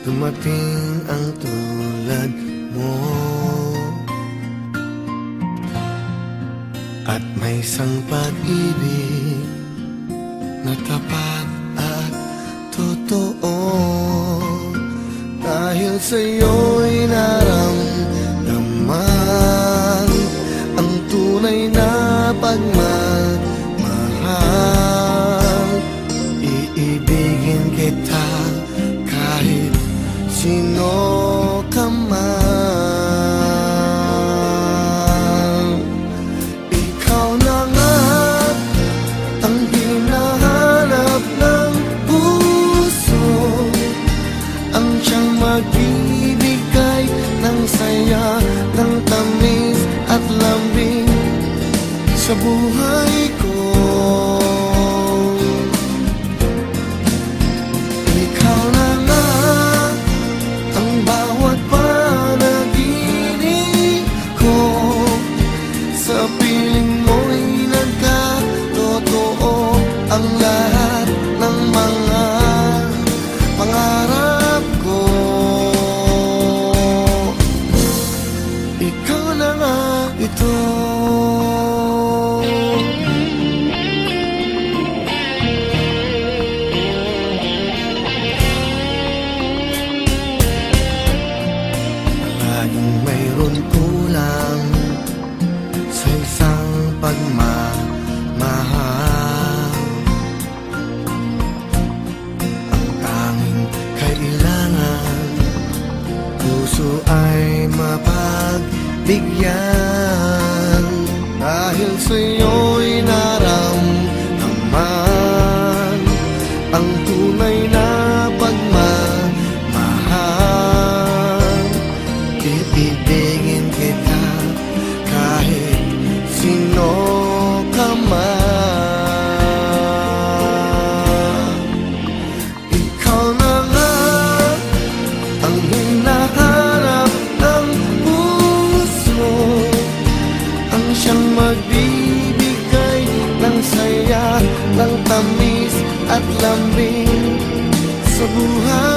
dumating ang tulad mo. At may isang pag-ibig na tapat at totoo. Dahil sa'yo'y naramdaman ang tunay na pagmamahal. Iibigin kita kahit sino ka man. Ikaw na nga ang hinahanap ng puso, ang siyang magbibigay ng saya, ng tamis at lambing sa buhay ko. Ikaw na nga ang bawat panaginip ko, sa piling mo'y nagkatotoo ang lahat ng mga pangarap ko. Ikaw na nga ito. Laging mayroon kulang sa isang pagmamahal. Ang tanging kailangan, puso ay mapagbigyan. Dahil sa'yo'y naramdaman ang tunay na pagmamahal. Iibigin kita kahit sino ka man. Ikaw na nga ang hinahanap ng puso, ang siyang magbibigay ng saya, ng tamis at lambing sa buhay.